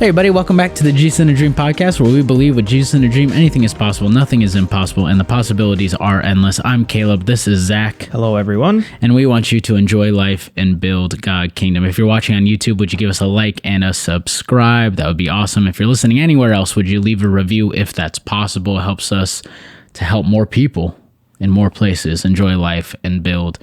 Hey everybody, welcome back to the Jesus in a Dream podcast, where we believe with Jesus in a Dream, anything is possible, nothing is impossible, and the possibilities are endless. I'm Caleb, this is Zach. Hello everyone. And we want you to enjoy life and build God kingdom. If you're watching on YouTube, would you give us a like and a subscribe? That would be awesome. If you're listening anywhere else, would you leave a review if that's possible? It helps us to help more people in more places enjoy life and build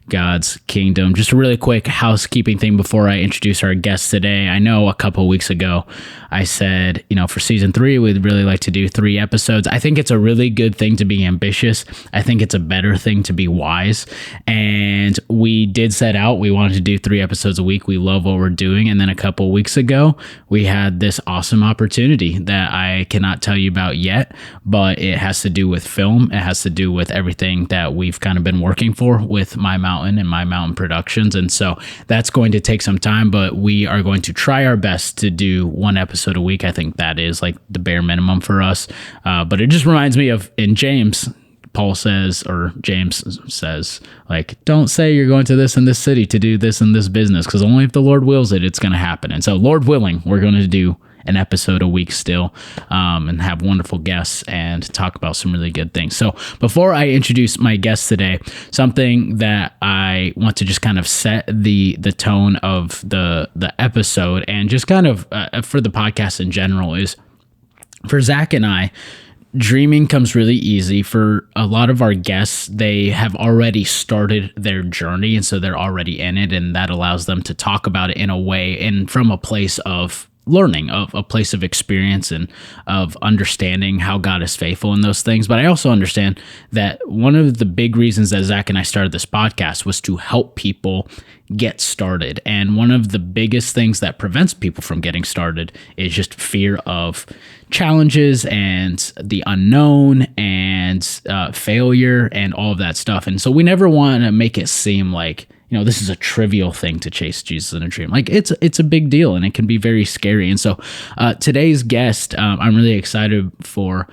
God's kingdom. Just a really quick housekeeping thing before I introduce our guest today. I know a couple of weeks ago I said, for season 3, we'd really like to do 3 episodes. I think it's a really good thing to be ambitious. I think it's a better thing to be wise. And we did set out, we wanted to do 3 episodes a week. We love what we're doing. And then a couple of weeks ago, we had this awesome opportunity that I cannot tell you about yet, but it has to do with film. It has to do with everything that we've kind of been working for with MyMountain and MyMountain Productions. And so that's going to take some time, but we are going to try our best to do 1 episode a week. I think that is like the bare minimum for us. But it just reminds me of in James, James says, like, don't say you're going to this in this city to do this in this business, because only if the Lord wills it, it's going to happen. And so Lord willing, we're going to do an episode a week still, and have wonderful guests and talk about some really good things. So before I introduce my guest today, something that I want to just kind of set the tone of the episode and just kind of for the podcast in general is, for Zach and I, dreaming comes really easy. For a lot of our guests, they have already started their journey, and so they're already in it, and that allows them to talk about it in a way and from a place of learning, of a place of experience and of understanding how God is faithful in those things. But I also understand that one of the big reasons that Zach and I started this podcast was to help people get started. And one of the biggest things that prevents people from getting started is just fear of challenges and the unknown and failure and all of that stuff. And so we never want to make it seem like, this is a trivial thing to chase Jesus in a dream. Like it's a big deal, and it can be very scary. And so today's guest, I'm really excited for.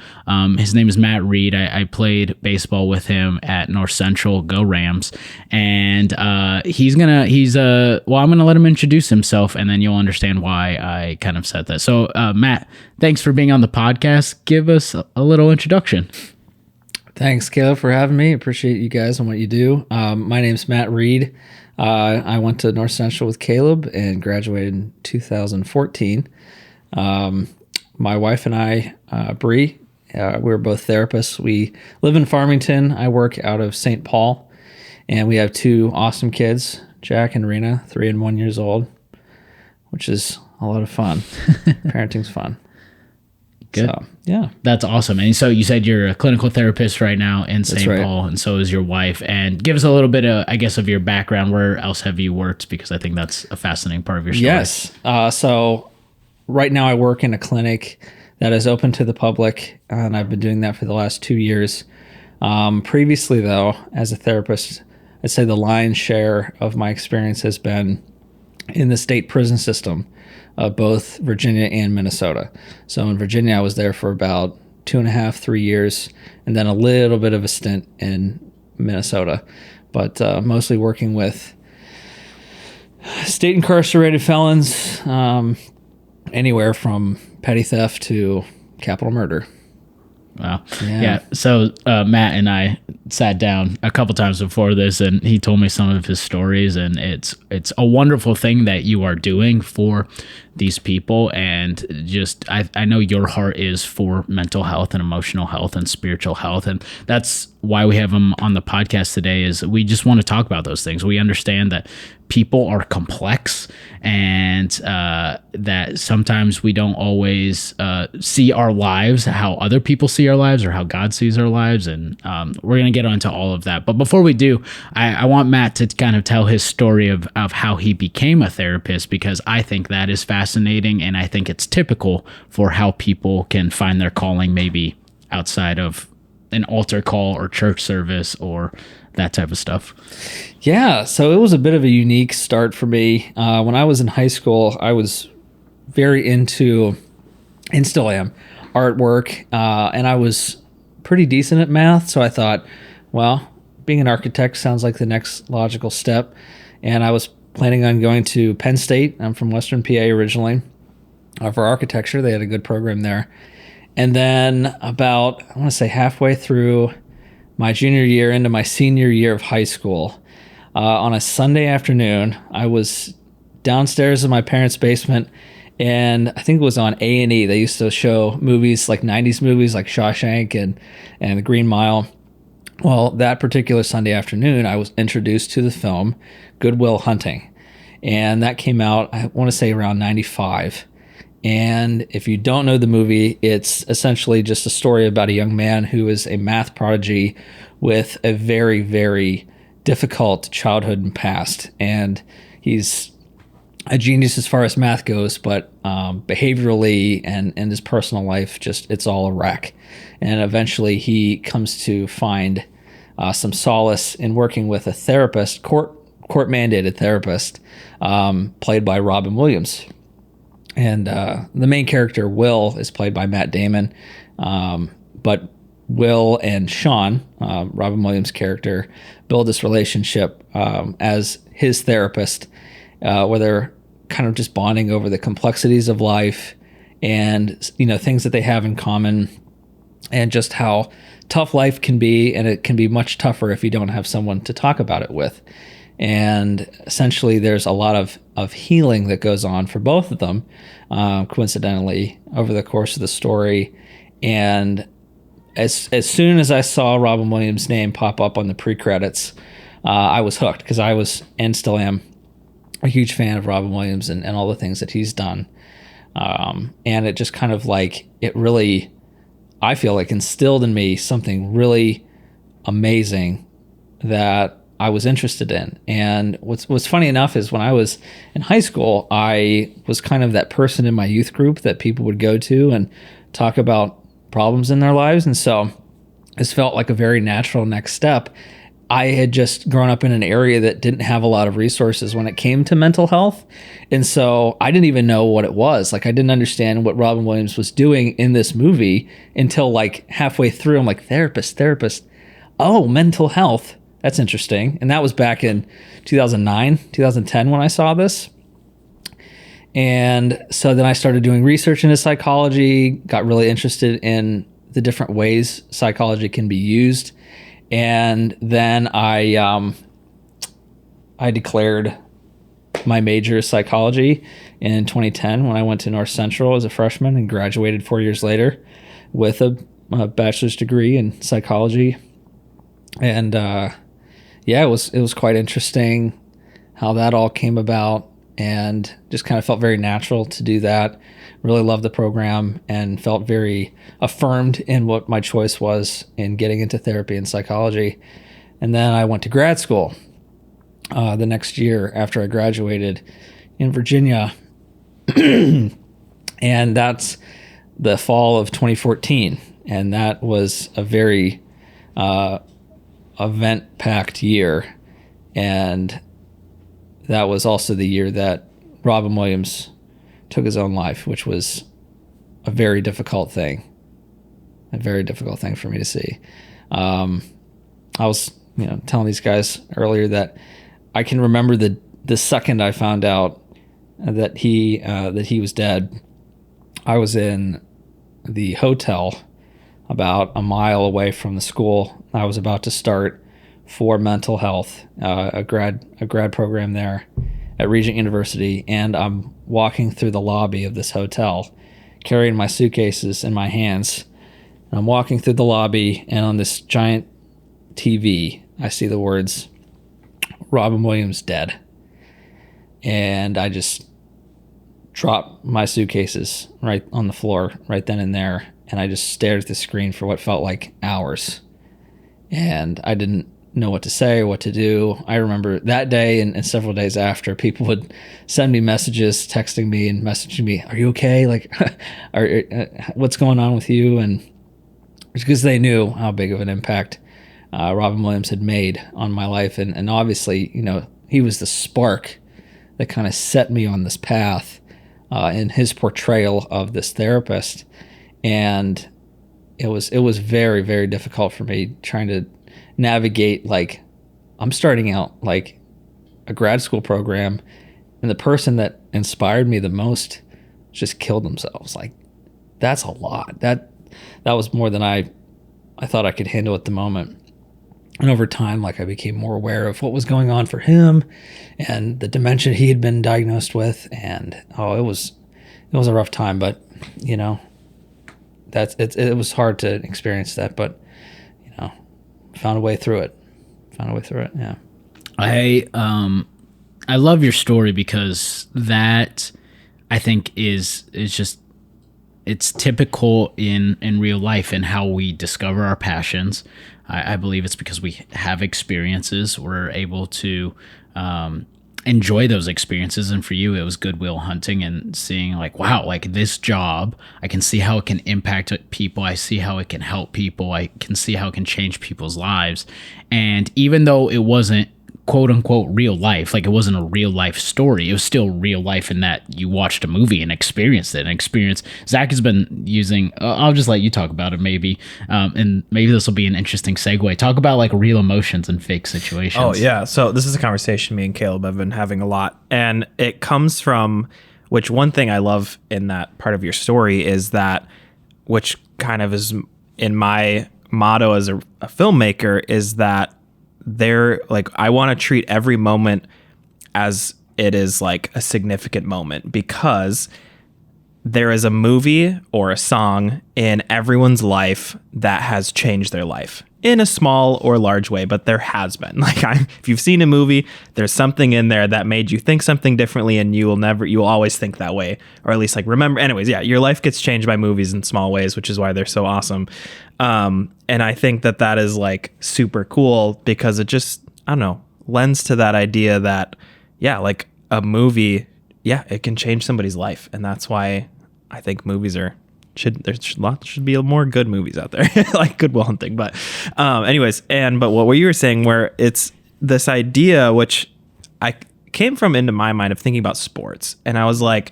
His name is Matt Reed. I played baseball with him at North Central. Go Rams! And I'm gonna let him introduce himself, and then you'll understand why I kind of said that. So Matt, thanks for being on the podcast. Give us a little introduction. Thanks, Caleb, for having me. Appreciate you guys and what you do. My name's Matt Reed. I went to North Central with Caleb and graduated in 2014. My wife and I, Bree, we're both therapists. We live in Farmington. I work out of St. Paul, and we have 2 awesome kids, Jack and Rena, 3 and 1 years old, which is a lot of fun. Parenting's fun. Good. So, yeah. That's awesome. And so you said you're a clinical therapist right now in St. Right. Paul, and so is your wife. And give us a little bit of, of your background. Where else have you worked? Because I think that's a fascinating part of your story. Yes. So right now I work in a clinic that is open to the public, and I've been doing that for the last 2 years. Previously, though, as a therapist, I'd say the lion's share of my experience has been in the state prison system of both Virginia and Minnesota. So in Virginia, I was there for about 2.5, 3 years, and then a little bit of a stint in Minnesota, but mostly working with state incarcerated felons, anywhere from petty theft to capital murder. Wow. Yeah. So Matt and I sat down a couple times before this, and he told me some of his stories, and it's a wonderful thing that you are doing for these people. And just I know your heart is for mental health and emotional health and spiritual health, and that's why we have him on the podcast today. Is we just want to talk about those things. We understand that people are complex, and that sometimes we don't always see our lives how other people see our lives or how God sees our lives, and we're going to get onto all of that. But before we do, I want Matt to kind of tell his story of how he became a therapist, because I think that is fascinating, and I think it's typical for how people can find their calling maybe outside of an altar call or church service or that type of stuff. Yeah, so it was a bit of a unique start for me. When I was in high school, I was very into, and still am, artwork, and I was pretty decent at math, so I thought, well, being an architect sounds like the next logical step, and I was planning on going to Penn State. I'm from Western PA originally, for architecture. They had a good program there. And then about, I want to say halfway through my junior year into my senior year of high school, on a Sunday afternoon, I was downstairs in my parents' basement, and I think it was on A&E. They used to show movies, like 90s movies like Shawshank and The Green Mile. Well, that particular Sunday afternoon, I was introduced to the film Good Will Hunting. And that came out, I want to say, around 95. And if you don't know the movie, it's essentially just a story about a young man who is a math prodigy with a very, very difficult childhood and past. And he's a genius as far as math goes, but behaviorally and his personal life, just it's all a wreck. And eventually he comes to find some solace in working with a therapist, court-mandated therapist, played by Robin Williams. And the main character, Will, is played by Matt Damon. But Will and Sean, Robin Williams' character, build this relationship as his therapist, where they're kind of just bonding over the complexities of life and, you know, things that they have in common, and just how tough life can be. And it can be much tougher if you don't have someone to talk about it with. And essentially there's a lot of healing that goes on for both of them, coincidentally, over the course of the story. And as soon as I saw Robin Williams' name pop up on the pre-credits, I was hooked, because I was, and still am, a huge fan of Robin Williams and all the things that he's done. And it just kind of like, it really, I feel like, instilled in me something really amazing that I was interested in. And what's funny enough is when I was in high school, I was kind of that person in my youth group that people would go to and talk about problems in their lives. And so this felt like a very natural next step. I had just grown up in an area that didn't have a lot of resources when it came to mental health. And so I didn't even know what it was. Like, I didn't understand what Robin Williams was doing in this movie until like halfway through. I'm like, therapist. Oh, mental health. That's interesting. And that was back in 2009, 2010 when I saw this. And so then I started doing research into psychology, got really interested in the different ways psychology can be used. And then I declared my major as psychology in 2010 when I went to North Central as a freshman, and graduated 4 years later with a bachelor's degree in psychology. And yeah, it was quite interesting how that all came about, and just kind of felt very natural to do that. Really loved the program and felt very affirmed in what my choice was in getting into therapy and psychology. And then I went to grad school the next year after I graduated in Virginia. And that's the fall of 2014. And that was a very event-packed year. And that was also the year that Robin Williams took his own life, which was a very difficult thing for me to see. I was, telling these guys earlier that I can remember the second I found out that he was dead. I was in the hotel about a mile away from the school I was about to start for mental health, a grad program there at Regent University, and I'm walking through the lobby of this hotel, carrying my suitcases in my hands. And I'm walking through the lobby, and on this giant TV, I see the words, Robin Williams dead. And I just dropped my suitcases right on the floor, right then and there, and I just stared at the screen for what felt like hours. And I didn't know what to say or what to do. I remember that day and several days after, people would send me messages, texting me and messaging me, "Are you okay? Like, what's going on with you?" And because they knew how big of an impact Robin Williams had made on my life. And obviously, he was the spark that kind of set me on this path in his portrayal of this therapist. And it was very, very difficult for me trying to navigate, like, I'm starting out like a grad school program, and the person that inspired me the most just killed themselves. Like, that's a lot. That was more than I thought I could handle at the moment. And over time, like, I became more aware of what was going on for him and the dementia he had been diagnosed with. And it was a rough time, but you know, it was hard to experience that, but you know, found a way through it. Yeah. I love your story because that, I think, is just, it's typical in real life and how we discover our passions. I believe it's because we have experiences. We're able to enjoy those experiences. And for you, it was Goodwill Hunting and seeing like, wow, like this job, I can see how it can impact people. I see how it can help people. I can see how it can change people's lives. And even though it wasn't quote unquote real life, like it wasn't a real life story, it was still real life in that you watched a movie and experienced it. Zach has been using, I'll just let you talk about it maybe, and maybe this will be an interesting segue. Talk about like real emotions and fake situations. Oh yeah, so this is a conversation me and Caleb have been having a lot, and it comes from, which one thing I love in that part of your story is that, which kind of is in my motto as a filmmaker, is that I want to treat every moment as it is like a significant moment, because there is a movie or a song in everyone's life that has changed their life in a small or large way, but there has been. If you've seen a movie, there's something in there that made you think something differently, and you will always think that way, or at least like remember. Anyways, yeah, your life gets changed by movies in small ways, which is why they're so awesome. And I think that is like super cool, because it just, I don't know, lends to that idea that, yeah, like a movie, yeah, it can change somebody's life. And that's why I think movies should be more good movies out there, like Goodwill Hunting. But but what you were saying, where it's this idea, which I came from into my mind of thinking about sports. And I was like,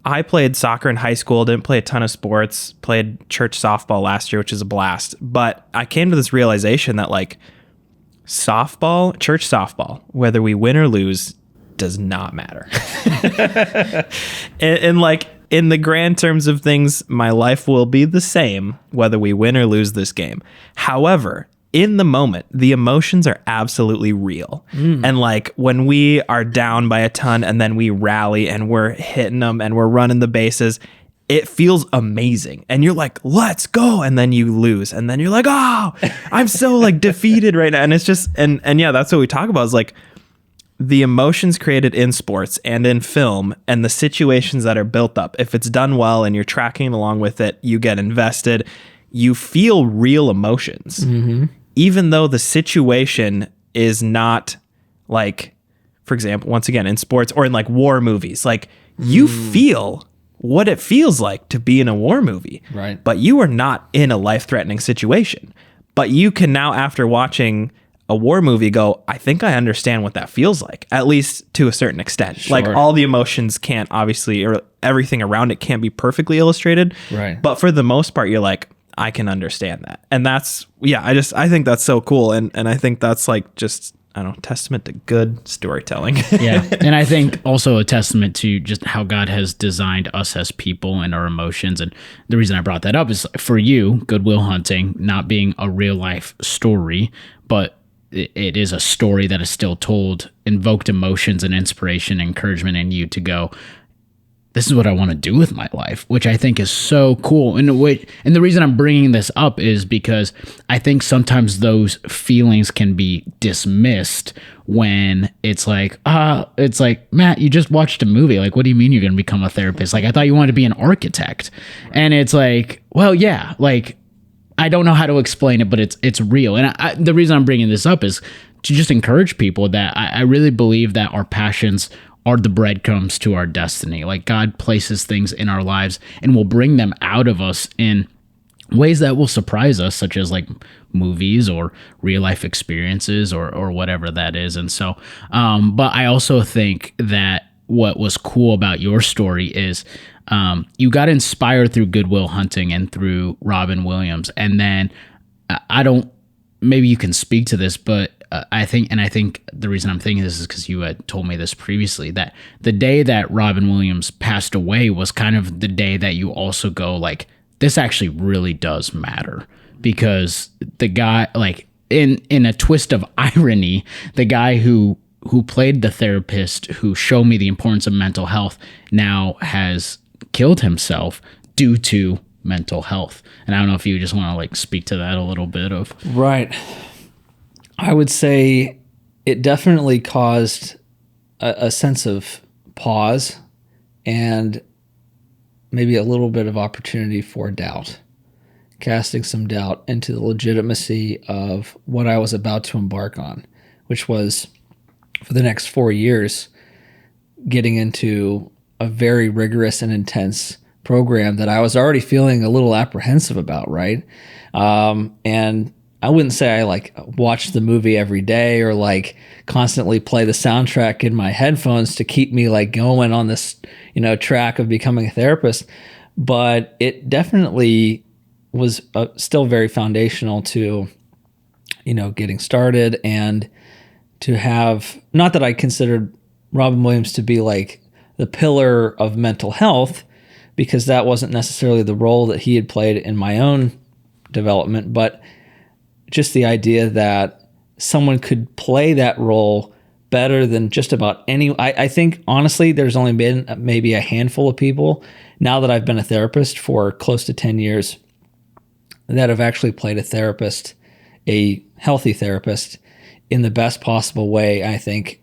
I played soccer in high school, didn't play a ton of sports, played church softball last year, which is a blast. But I came to this realization that like church softball, whether we win or lose, does not matter. and like in the grand terms of things, my life will be the same whether we win or lose this game. However, in the moment, the emotions are absolutely real. And like when we are down by a ton and then we rally and we're hitting them and we're running the bases, it feels amazing. And you're like, let's go. And then you lose. And then you're like, oh, I'm so like defeated right now. And it's just, and yeah, that's what we talk about, is like the emotions created in sports and in film and the situations that are built up. If it's done well and you're tracking along with it, you get invested, you feel real emotions. Even though the situation is not like, for example, once again, in sports or in like war movies, like you feel what it feels like to be in a war movie, right? But you are not in a life-threatening situation. But you can now, after watching a war movie, go, I think I understand what that feels like, at least to a certain extent. Sure. Like all the emotions can't obviously, or everything around it can't be perfectly illustrated. Right. But for the most part, you're like, I can understand that. And that's, yeah, I think that's so cool. And I think that's like just, I don't know, testament to good storytelling. Yeah. And I think also a testament to just how God has designed us as people and our emotions. And the reason I brought that up is for you, Goodwill Hunting, not being a real life story, but it is a story that is still told, invoked emotions and inspiration, encouragement in you to go, this is what I want to do with my life, which I think is so cool. And the reason I'm bringing this up is because I think sometimes those feelings can be dismissed when it's like, Matt, you just watched a movie. Like, what do you mean you're going to become a therapist? Like, I thought you wanted to be an architect. And it's like, well, yeah, like, I don't know how to explain it, but it's real. And the reason I'm bringing this up is to just encourage people that I really believe that our passions are the breadcrumbs to our destiny. Like God places things in our lives and will bring them out of us in ways that will surprise us, such as like movies or real life experiences or whatever that is. And so, but I also think that what was cool about your story is you got inspired through Goodwill Hunting and through Robin Williams. And then maybe you can speak to this, but I think the reason I'm thinking this is because you had told me this previously, that the day that Robin Williams passed away was kind of the day that you also go like, this actually really does matter, because the guy, like in a twist of irony, the guy who played the therapist who showed me the importance of mental health now has killed himself due to mental health. And I don't know if you just want to like speak to that a little bit of. Right. I would say it definitely caused a sense of pause and maybe a little bit of opportunity for doubt, casting some doubt into the legitimacy of what I was about to embark on, which was for the next 4 years, getting into a very rigorous and intense program that I was already feeling a little apprehensive about, right? And I wouldn't say I like watch the movie every day or like constantly play the soundtrack in my headphones to keep me like going on this, track of becoming a therapist. But it definitely was still very foundational to, getting started, and to have, not that I considered Robin Williams to be like the pillar of mental health, because that wasn't necessarily the role that he had played in my own development, but just the idea that someone could play that role better than just about any. I think honestly, there's only been maybe a handful of people now that I've been a therapist for close to 10 years that have actually played a therapist, a healthy therapist, in the best possible way. I think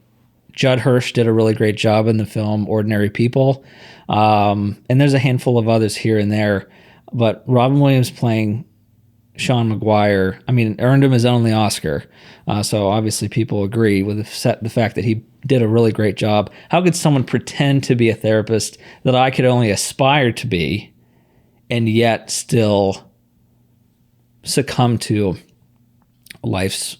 Judd Hirsch did a really great job in the film Ordinary People. And there's a handful of others here and there, but Robin Williams playing Sean Maguire, earned him his only Oscar. So obviously people agree with the fact that he did a really great job. How could someone pretend to be a therapist that I could only aspire to be and yet still succumb to life's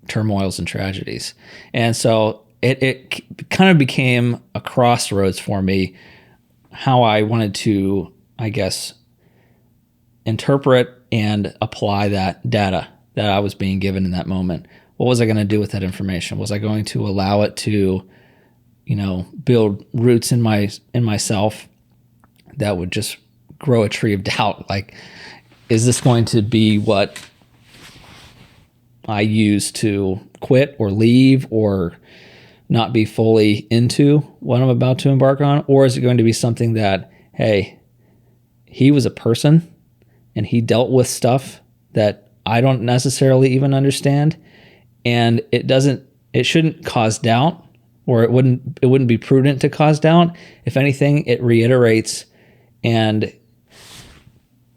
turmoils and tragedies? And so it kind of became a crossroads for me, how I wanted to, I guess, interpret and apply that data that I was being given in that moment. What was I going to do with that information? Was I going to allow it to, build roots in myself that would just grow a tree of doubt? Like, is this going to be what I use to quit or leave or not be fully into what I'm about to embark on? Or is it going to be something that, hey, he was a person and he dealt with stuff that I don't necessarily even understand, and it shouldn't cause doubt, or it wouldn't be prudent to cause doubt. If anything, it reiterates and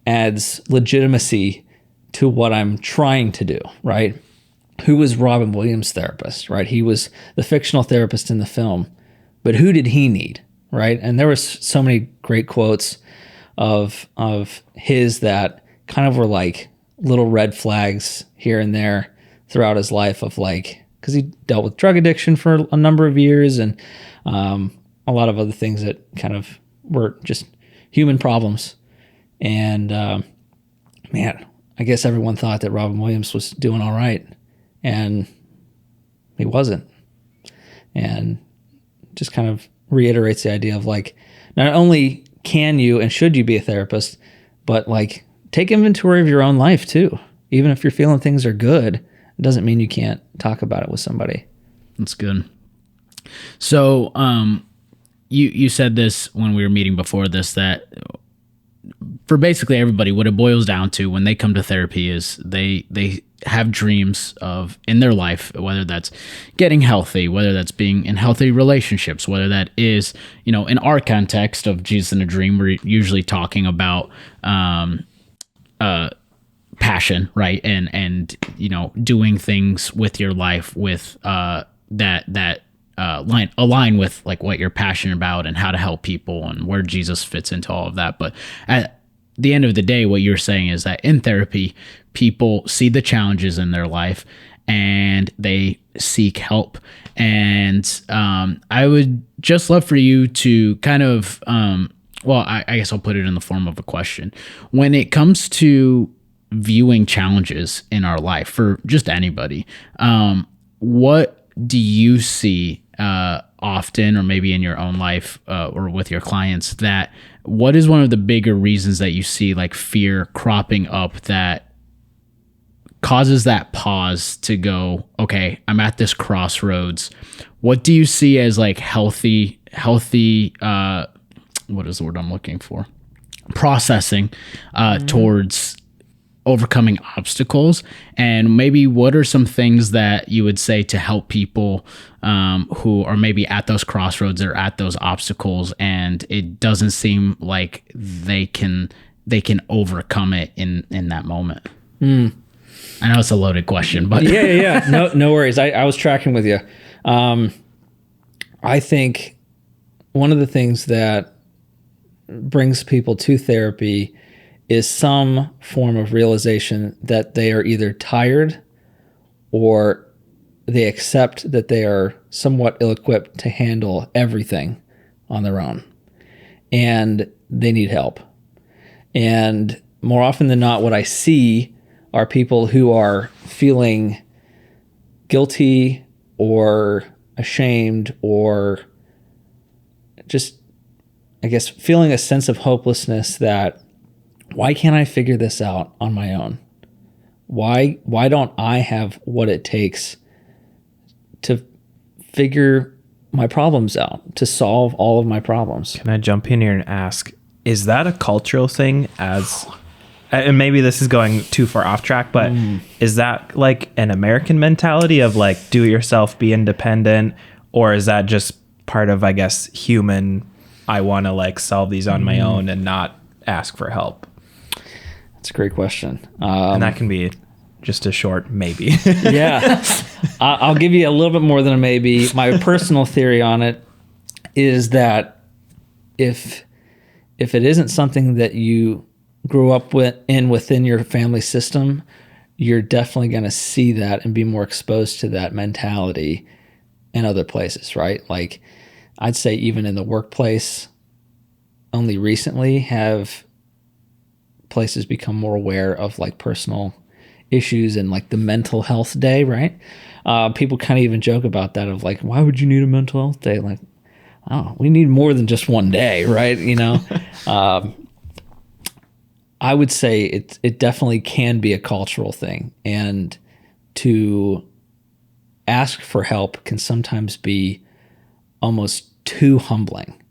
adds legitimacy to what I'm trying to do, right? Who was Robin Williams' therapist, right? He was the fictional therapist in the film, but who did he need, right? And there was so many great quotes of his that kind of were like little red flags here and there throughout his life, of like, because he dealt with drug addiction for a number of years and a lot of other things that kind of were just human problems. And man, I guess everyone thought that Robin Williams was doing all right, and he wasn't. And just kind of reiterates the idea of like, not only can you and should you be a therapist, but like take inventory of your own life too. Even if you're feeling things are good, it doesn't mean you can't talk about it with somebody. That's good. So you said this when we were meeting before this, that for basically everybody, what it boils down to when they come to therapy is they have dreams of in their life, whether that's getting healthy, whether that's being in healthy relationships, whether that is, in our context of Jesus in a Dream, we're usually talking about passion, right? And doing things with your life with that align with like what you're passionate about and how to help people and where Jesus fits into all of that. But at the end of the day, what you're saying is that in therapy, people see the challenges in their life and they seek help. And I would just love for you to kind of, I guess I'll put it in the form of a question. When it comes to viewing challenges in our life for just anybody. What do you see often, or maybe in your own life or with your clients, that what is one of the bigger reasons that you see like fear cropping up that causes that pause to go, okay, I'm at this crossroads. What do you see as like healthy, what is the word I'm looking for? Processing towards overcoming obstacles, and maybe what are some things that you would say to help people who are maybe at those crossroads or at those obstacles, and it doesn't seem like they can overcome it in that moment? I know it's a loaded question, but yeah. No worries. I was tracking with you. I think one of the things that brings people to therapy is some form of realization that they are either tired or they accept that they are somewhat ill-equipped to handle everything on their own, and they need help. And more often than not, what I see are people who are feeling guilty or ashamed, or just, I guess, feeling a sense of hopelessness that, why can't I figure this out on my own? Why don't I have what it takes to figure my problems out, to solve all of my problems? Can I jump in here and ask, is that a cultural thing? And maybe this is going too far off track, but is that like an American mentality of like, do it yourself, be independent? Or is that just part of, I guess, human, I want to like solve these on my own and not ask for help? That's a great question. And that can be just a short maybe. Yeah. I'll give you a little bit more than a maybe. My personal theory on it is that if it isn't something that you grew up within your family system, you're definitely going to see that and be more exposed to that mentality in other places, right? Like, I'd say even in the workplace, only recently have places become more aware of like personal issues and like the mental health day, right? People kind of even joke about that of like, why would you need a mental health day? Like, oh, we need more than just one day, right? You know, I would say it definitely can be a cultural thing, and to ask for help can sometimes be almost too humbling.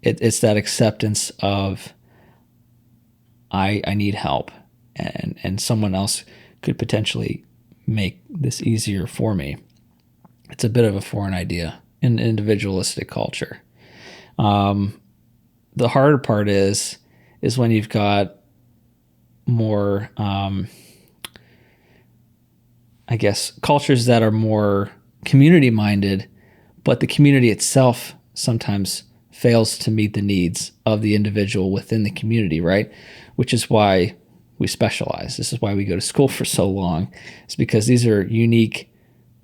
It's that acceptance of, I need help, and someone else could potentially make this easier for me. It's a bit of a foreign idea in individualistic culture. The harder part is when you've got more, I guess, cultures that are more community-minded, but the community itself sometimes fails to meet the needs of the individual within the community, right? Which is why we specialize. This is why we go to school for so long. It's because these are unique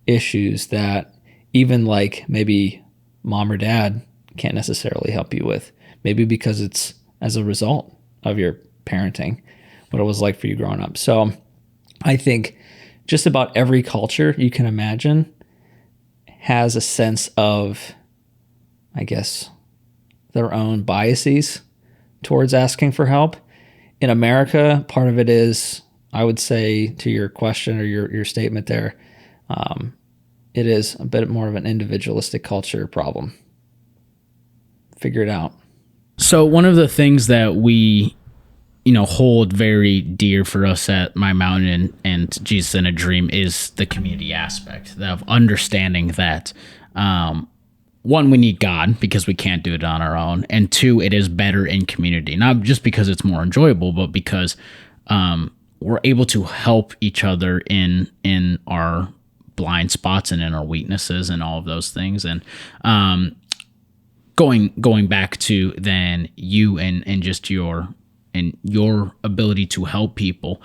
issues that even like maybe mom or dad can't necessarily help you with. Maybe because it's as a result of your parenting, what it was like for you growing up. So I think just about every culture you can imagine has a sense of, I guess, their own biases towards asking for help. In America, part of it is, I would say, to your question or your statement there, it is a bit more of an individualistic culture problem. Figure it out. So one of the things that we, hold very dear for us at MyMountain and Jesus in a Dream is the community aspect of understanding that, one, we need God because we can't do it on our own. And two, it is better in community, not just because it's more enjoyable, but because we're able to help each other in our blind spots and in our weaknesses and all of those things. And going back to then you and just your ability to help people,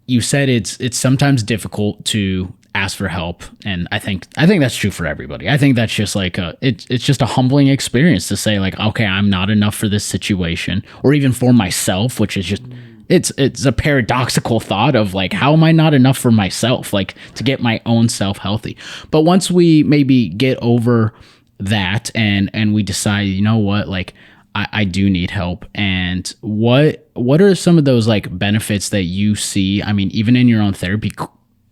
you said it's sometimes difficult to ask for help, and I think that's true for everybody. I think that's just like it's just a humbling experience to say like, okay, I'm not enough for this situation, or even for myself, which is just it's a paradoxical thought of like, how am I not enough for myself, like to get my own self healthy? But once we maybe get over that and we decide, you know what, like I do need help, and what are some of those like benefits that you see? I mean, even in your own therapy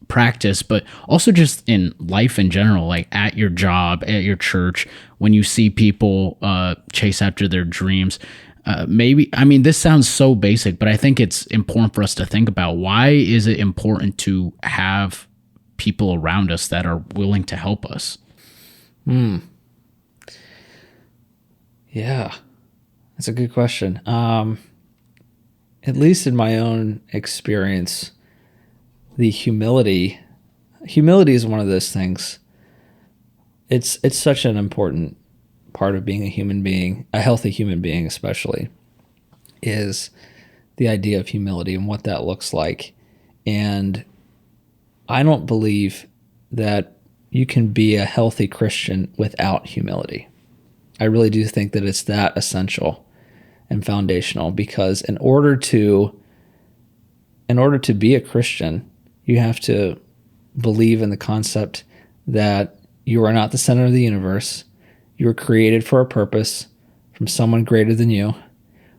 practice, but also just in life in general, like at your job, at your church, when you see people chase after their dreams. Maybe, I mean, this sounds so basic, but I think it's important for us to think about, why is it important to have people around us that are willing to help us? Yeah, that's a good question. At least in my own experience, the humility is one of those things. It's such an important part of being a human being, a healthy human being especially, is the idea of humility and what that looks like. And I don't believe that you can be a healthy Christian without humility. I really do think that it's that essential and foundational, because in order to be a Christian, you have to believe in the concept that you are not the center of the universe. You were created for a purpose from someone greater than you,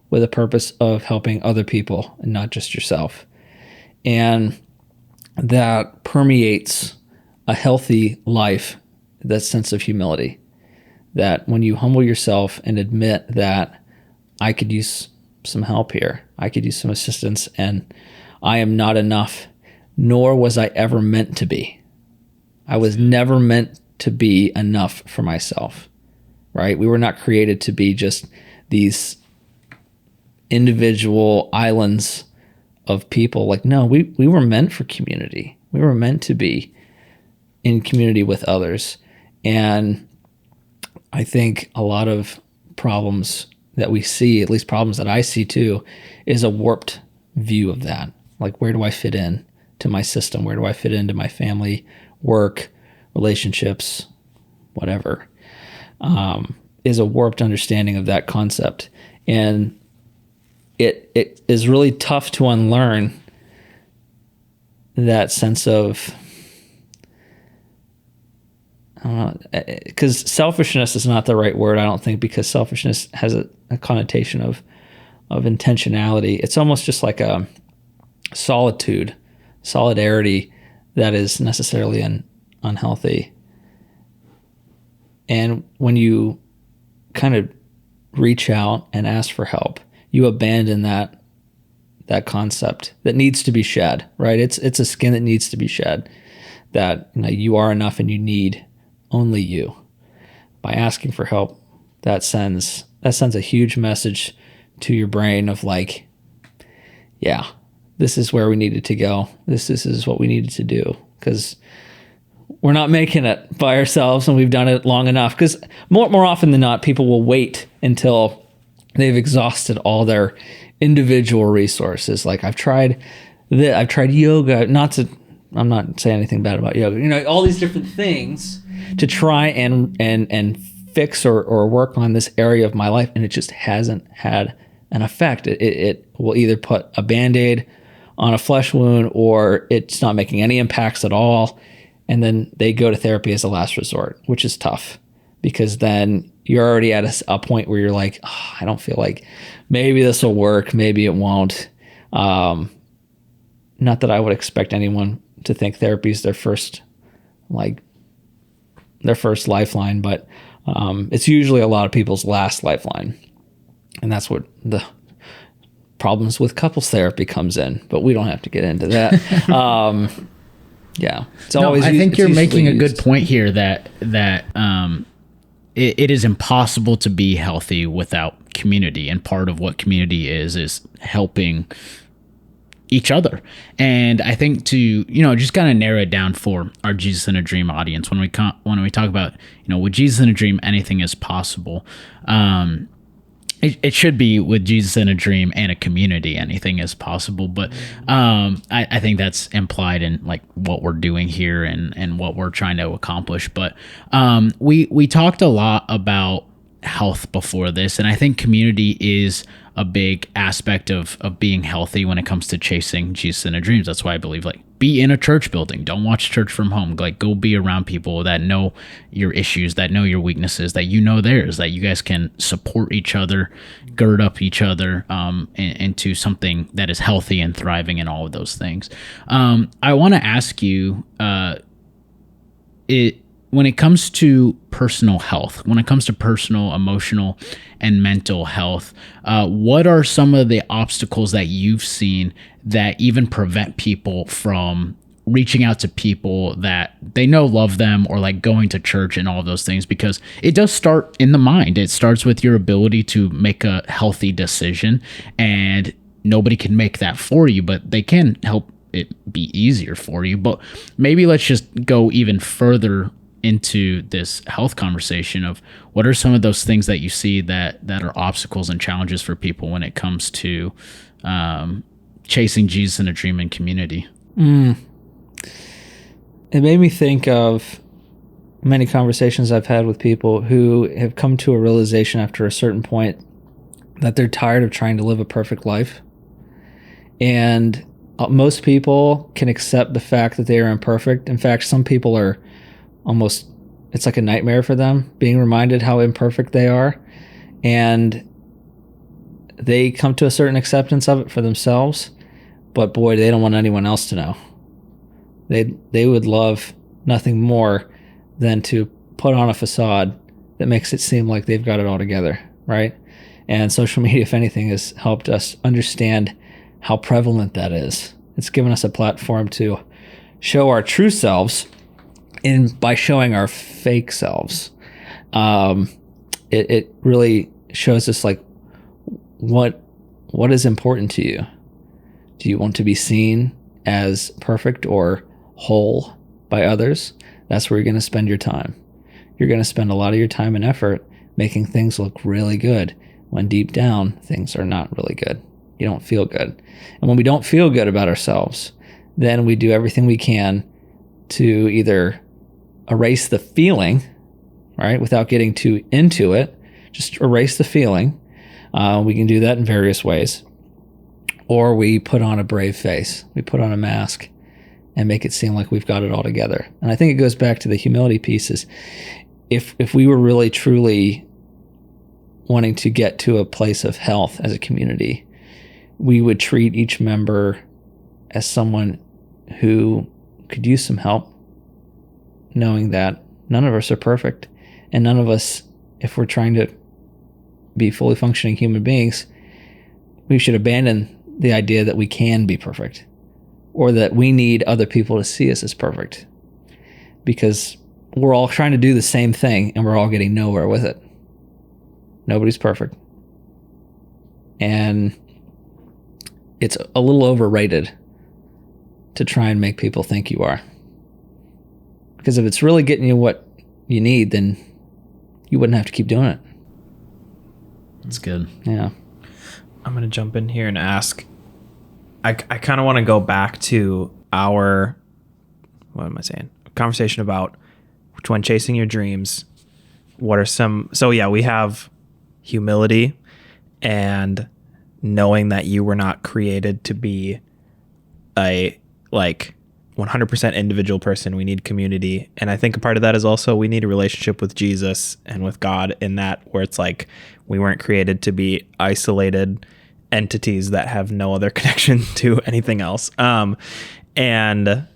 with a purpose of helping other people and not just yourself. And that permeates a healthy life, that sense of humility, that when you humble yourself and admit that I could use some help here, I could use some assistance, and I am not enough, nor was I ever meant to be. I was never meant to be enough for myself. Right? We were not created to be just these individual islands of people. Like, no, we were meant for community. We were meant to be in community with others. And I think a lot of problems that we see, at least problems that I see too, is a warped view of that. Like, where do I fit in to my system? Where do I fit into my family, work, relationships, whatever? Is a warped understanding of that concept. And it is really tough to unlearn that sense of, I don't know, because selfishness is not the right word, I don't think, because selfishness has a connotation of intentionality. It's almost just like a solidarity that is necessarily unhealthy. And when you kind of reach out and ask for help, you abandon that concept that needs to be shed, right? It's a skin that needs to be shed, that you are enough and you need only you. By asking for help, that sends a huge message to your brain of like, yeah, this is where we needed to go. This is what we needed to do, because we're not making it by ourselves, and we've done it long enough. Because more often than not, people will wait until they've exhausted all their individual resources. Like, I've tried yoga. I'm not saying anything bad about yoga. All these different things to try and fix or work on this area of my life, and it just hasn't had an effect. It will either put a Band-Aid on a flesh wound, or it's not making any impacts at all. And then they go to therapy as a last resort, which is tough, because then you're already at a point where you're like, oh, I don't feel like maybe this will work, maybe it won't. Not that I would expect anyone to think therapy is their first lifeline, but it's usually a lot of people's last lifeline. And that's what the problems with couples therapy comes in, but we don't have to get into that. Yeah, it's always. I think you're making a good point here that it is impossible to be healthy without community, and part of what community is helping each other. And I think to just kind of narrow it down for our Jesus in a Dream audience, when we talk about with Jesus in a Dream, anything is possible. It should be with Jesus in a Dream and a community, anything is possible. But I think that's implied in like what we're doing here and what we're trying to accomplish. But we talked a lot about health before this, and I think community is a big aspect of being healthy when it comes to chasing Jesus in the dreams. That's why I believe, like, be in a church building. Don't watch church from home. Like, go be around people that know your issues, that know your weaknesses, that you know theirs, that you guys can support each other, gird up each other into something that is healthy and thriving and all of those things. I want to ask you, when it comes to personal health, when it comes to personal, emotional, and mental health, what are some of the obstacles that you've seen that even prevent people from reaching out to people that they know love them, or like going to church and all of those things? Because it does start in the mind. It starts with your ability to make a healthy decision, and nobody can make that for you, but they can help it be easier for you. But maybe let's just go even further into this health conversation of what are some of those things that you see that are obstacles and challenges for people when it comes to chasing Jesus in a dream and community. It made me think of many conversations I've had with people who have come to a realization after a certain point that they're tired of trying to live a perfect life. And most people can accept the fact that they are imperfect. In fact, some people are almost, it's like a nightmare for them, being reminded how imperfect they are. And they come to a certain acceptance of it for themselves, but boy, they don't want anyone else to know. They would love nothing more than to put on a facade that makes it seem like they've got it all together, right? And social media, if anything, has helped us understand how prevalent that is. It's given us a platform to show our true selves, and by showing our fake selves, it really shows us, like, what is important to you. Do you want to be seen as perfect or whole by others? That's where you're going to spend your time. You're going to spend a lot of your time and effort making things look really good, when deep down things are not really good. You don't feel good. And when we don't feel good about ourselves, then we do everything we can to either erase the feeling, right, without getting too into it. Just erase the feeling. We can do that in various ways. Or we put on a brave face. We put on a mask and make it seem like we've got it all together. And I think it goes back to the humility pieces. If we were really truly wanting to get to a place of health as a community, we would treat each member as someone who could use some help, knowing that none of us are perfect, and none of us, if we're trying to be fully functioning human beings, we should abandon the idea that we can be perfect, or that we need other people to see us as perfect, because we're all trying to do the same thing and we're all getting nowhere with it. Nobody's perfect. And it's a little overrated to try and make people think you are. Because if it's really getting you what you need, then you wouldn't have to keep doing it. That's good. Yeah. I'm going to jump in here and ask, I kind of want to go back to our, what am I saying? Conversation about when chasing your dreams. What are some, so yeah, we have humility and knowing that you were not created to be a, like, 100% individual person. We need community. And I think a part of that is also we need a relationship with Jesus and with God, in that where it's like we weren't created to be isolated entities that have no other connection to anything else. And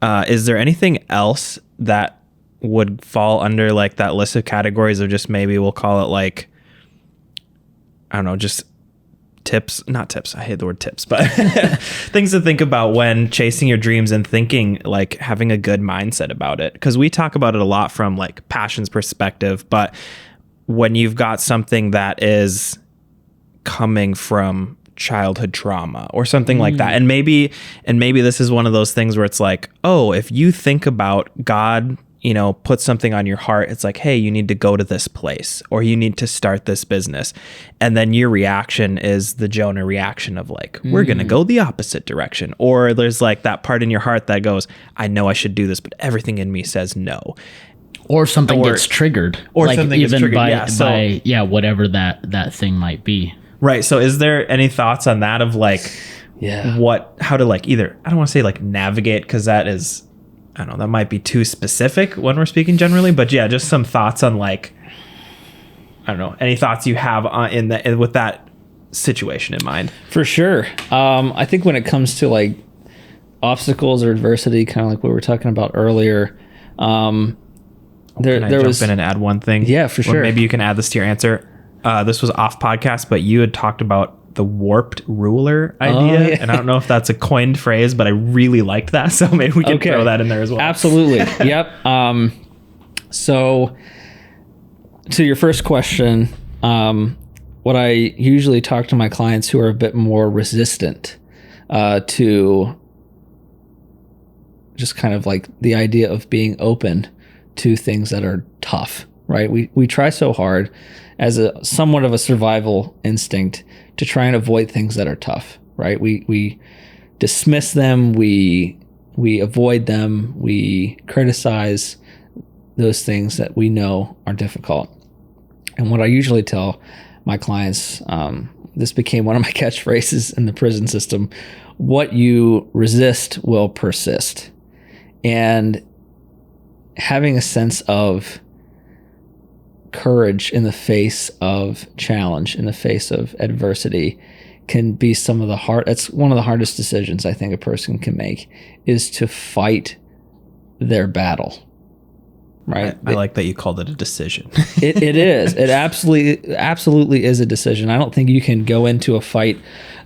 is there anything else that would fall under like that list of categories of just, maybe we'll call it like, I don't know, just tips, not tips, I hate the word tips, but things to think about when chasing your dreams and thinking, like, having a good mindset about it? Because we talk about it a lot from like passion's perspective, but when you've got something that is coming from childhood trauma or something like that, and maybe this is one of those things where it's like, oh, if you think about God, you know, put something on your heart, it's like, hey, you need to go to this place, or you need to start this business. And then your reaction is the Jonah reaction of like, we're going to go the opposite direction. Or there's like that part in your heart that goes, I know I should do this, but everything in me says no. or something gets triggered, or like something gets even triggered, by yeah, so- by whatever that thing might be. Right. So is there any thoughts on that of like how to like either, I don't want to say like navigate, because that is, I don't know, that might be too specific when we're speaking generally, but yeah, just some thoughts on like, I don't know, any thoughts you have on with that situation in mind. For sure. I think when it comes to like obstacles or adversity, kind of like what we were talking about earlier, Can I jump in and add one thing? Yeah, for sure. Or maybe you can add this to your answer. This was off podcast, but you had talked about the warped ruler idea. And I don't know if that's a coined phrase, but I really liked that. So maybe we can throw that in there as well. Absolutely. Yep. So to your first question, what I usually talk to my clients who are a bit more resistant to just kind of like the idea of being open to things that are tough, right? We try so hard as a somewhat of a survival instinct to try and avoid things that are tough, right? We dismiss them, we avoid them, we criticize those things that we know are difficult. And what I usually tell my clients, this became one of my catchphrases in the prison system: what you resist will persist. And having a sense of courage in the face of challenge, in the face of adversity, can be that's one of the hardest decisions I think a person can make, is to fight their battle. Right. I like that you called it a decision. It is. It absolutely is a decision. I don't think you can go into a fight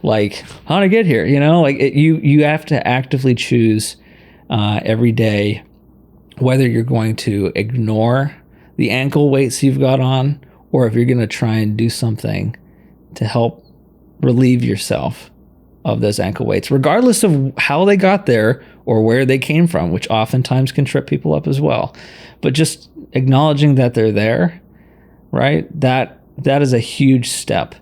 like, how did I get here? You have to actively choose every day whether you're going to ignore the ankle weights you've got on, or if you're going to try and do something to help relieve yourself of those ankle weights, regardless of how they got there or where they came from, which oftentimes can trip people up as well. But just acknowledging that they're there, right? That is a huge step.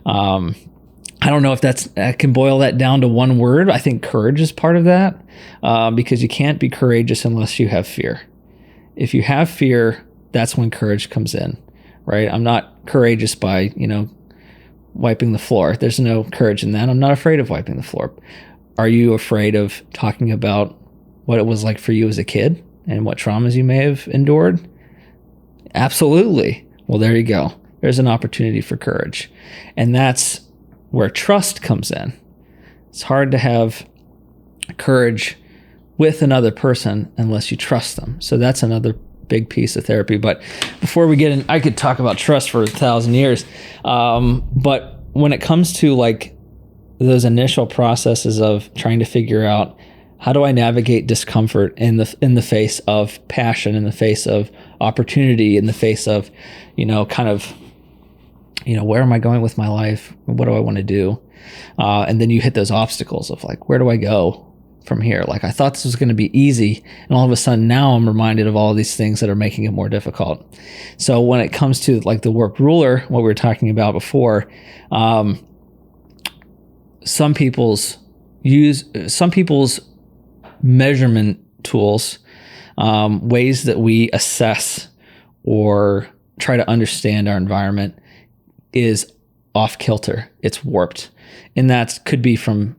I don't know if I can boil that down to one word. I think courage is part of that, because you can't be courageous unless you have fear. If you have fear, that's when courage comes in, right? I'm not courageous by, wiping the floor. There's no courage in that. I'm not afraid of wiping the floor. Are you afraid of talking about what it was like for you as a kid and what traumas you may have endured? Absolutely. Well, there you go. There's an opportunity for courage. And that's where trust comes in. It's hard to have courage with another person unless you trust them. So that's another big piece of therapy. But before we get in, I could talk about trust for 1,000 years. But when it comes to like those initial processes of trying to figure out, how do I navigate discomfort in the face of passion, in the face of opportunity, in the face of, where am I going with my life? What do I want to do? And then you hit those obstacles of like, where do I go from here? Like, I thought this was going to be easy, and all of a sudden now I'm reminded of all of these things that are making it more difficult. So when it comes to like the warped ruler, what we were talking about before, some people's measurement tools, ways that we assess or try to understand our environment, is off kilter. It's warped. And that could be from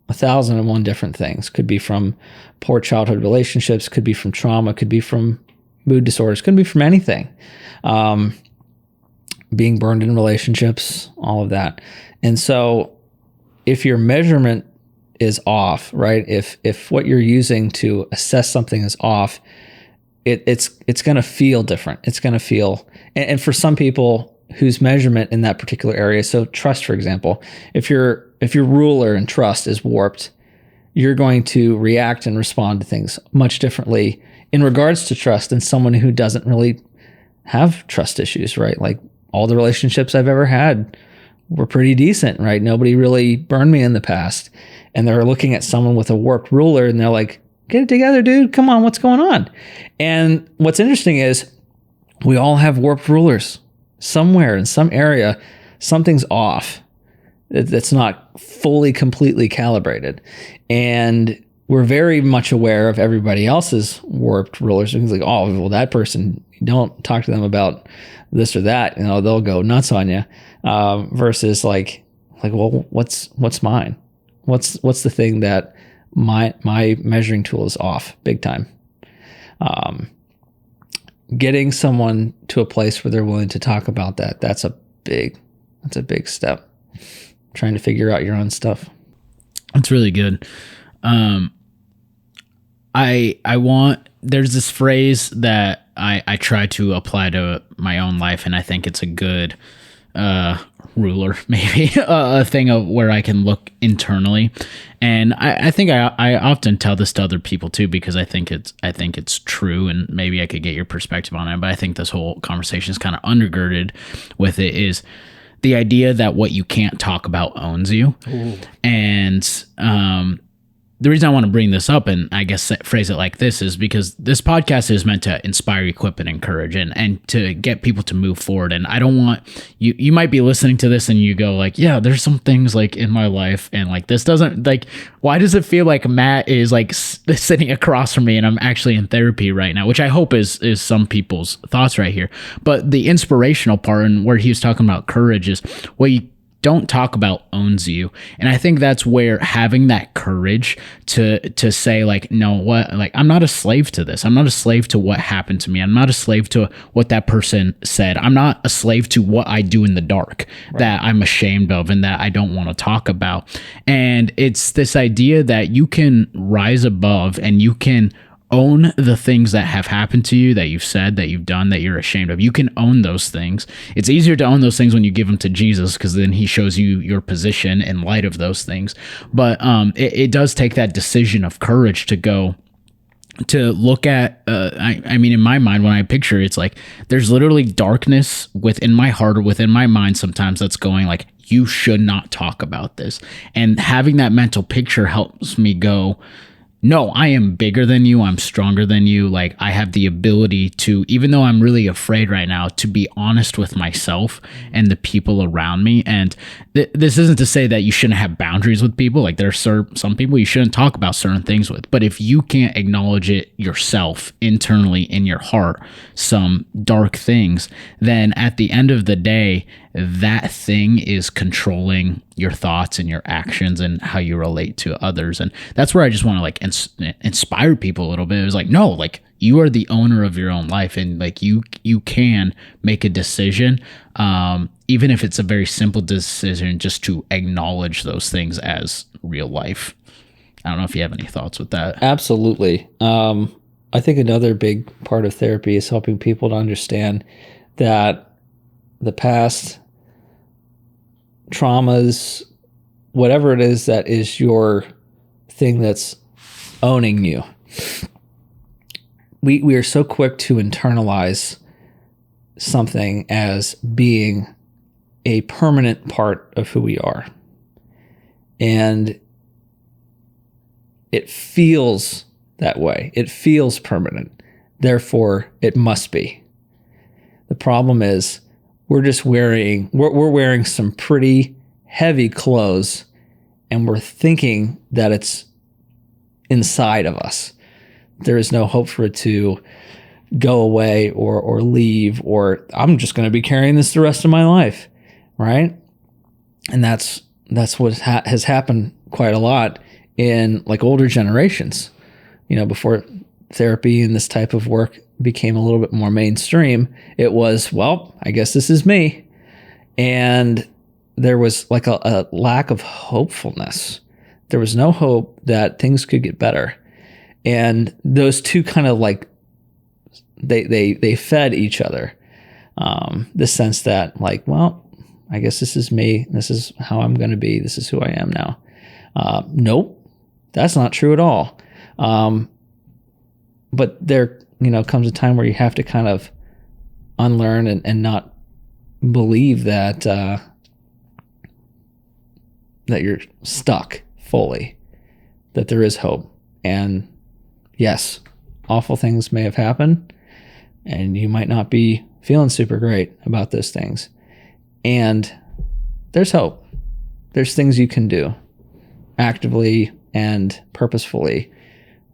1,001 different things. Could be from poor childhood relationships, could be from trauma, could be from mood disorders, could be from anything. Being burned in relationships, all of that. And so if your measurement is off, right? If what you're using to assess something is off, it's going to feel different. It's going to feel, and for some people whose measurement in that particular area, so trust, for example, if your ruler and trust is warped, you're going to react and respond to things much differently in regards to trust than someone who doesn't really have trust issues, right? Like, all the relationships I've ever had were pretty decent, right? Nobody really burned me in the past. And they're looking at someone with a warped ruler and they're like, get it together, dude. Come on, what's going on? And what's interesting is we all have warped rulers. Somewhere in some area, something's off. It's not fully, completely calibrated. And we're very much aware of everybody else's warped rulers. It's like, oh, well, that person, you don't talk to them about this or that. They'll go nuts on you. Versus like, well, what's mine? What's the thing that my measuring tool is off big time? Getting someone to a place where they're willing to talk about that. That's a big step. Trying to figure out your own stuff. That's really good. There's this phrase that I try to apply to my own life, and I think it's a good ruler, maybe a thing of where I can look internally. And I think I often tell this to other people too, because I think it's true, and maybe I could get your perspective on it. But I think this whole conversation is kind of undergirded with it, is the idea that what you can't talk about owns you. Ooh. And the reason I want to bring this up, and I guess phrase it like this, is because this podcast is meant to inspire, equip, and encourage, and to get people to move forward. And I don't want you might be listening to this and you go like, yeah, there's some things like in my life, and like this doesn't, like, why does it feel like Matt is like sitting across from me and I'm actually in therapy right now, which I hope is some people's thoughts right here. But the inspirational part, and where he was talking about courage, is what you don't talk about owns you. And I think that's where having that courage to say like, no, what, like, I'm not a slave to this. I'm not a slave to what happened to me. I'm not a slave to what that person said. I'm not a slave to what I do in the dark, right, that I'm ashamed of and that I don't want to talk about. And it's this idea that you can rise above and you can own the things that have happened to you, that you've said, that you've done, that you're ashamed of. You can own those things. It's easier to own those things when you give them to Jesus, because then he shows you your position in light of those things. But it does take that decision of courage to go to look at, I mean, in my mind, when I picture it, it's like there's literally darkness within my heart or within my mind sometimes that's going like, you should not talk about this. And having that mental picture helps me go, no, I am bigger than you. I'm stronger than you. Like, I have the ability to, even though I'm really afraid right now, to be honest with myself and the people around me. And this isn't to say that you shouldn't have boundaries with people. Like, there are some people you shouldn't talk about certain things with. But if you can't acknowledge it yourself internally in your heart, some dark things, then at the end of the day, that thing is controlling your thoughts and your actions and how you relate to others. And that's where I just want to like inspire people a little bit. It was like, no, like, you are the owner of your own life, and like you can make a decision, even if it's a very simple decision, just to acknowledge those things as real life. I don't know if you have any thoughts with that. Absolutely. I think another big part of therapy is helping people to understand that the past traumas, whatever it is that is your thing that's owning you, we are so quick to internalize something as being a permanent part of who we are. And it feels that way. It feels permanent. Therefore, it must be. The problem is we're wearing some pretty heavy clothes, and we're thinking that it's inside of us. There is no hope for it to go away or leave, or I'm just going to be carrying this the rest of my life, right? And that's what has happened quite a lot in like older generations. Before therapy and this type of work became a little bit more mainstream, it was, well, I guess this is me. And there was like a lack of hopefulness. There was no hope that things could get better. And those two kind of like, they fed each other. The sense that like, well, I guess this is me. This is how I'm going to be. This is who I am now. Nope, that's not true at all. But there, comes a time where you have to kind of unlearn and not believe that that you're stuck fully, that there is hope. And yes, awful things may have happened, and you might not be feeling super great about those things. And there's hope. There's things you can do. Actively and purposefully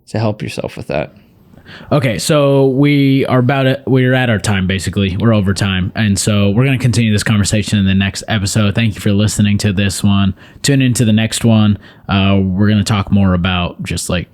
to help yourself with that. Okay, so we're at our time, basically. We're over time. And so we're going to continue this conversation in the next episode. Thank you for listening to this one. Tune into the next one. We're going to talk more about just like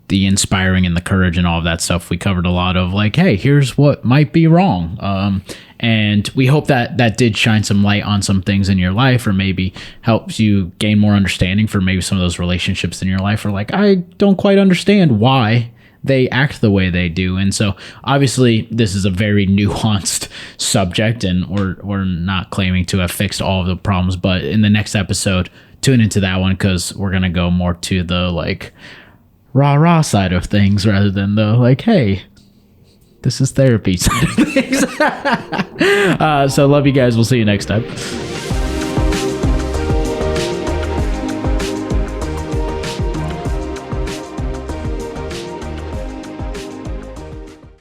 the inspiring and the courage and all of that stuff. We covered a lot of like, hey, here's what might be wrong. And we hope that did shine some light on some things in your life, or maybe helps you gain more understanding for maybe some of those relationships in your life, or like, I don't quite understand why they act the way they do. And so obviously this is a very nuanced subject, and we're not claiming to have fixed all of the problems, but in the next episode, tune into that one, because we're going to go more to the like rah side of things rather than the like, hey, this is therapy side of things. So love you guys. We'll see you next time.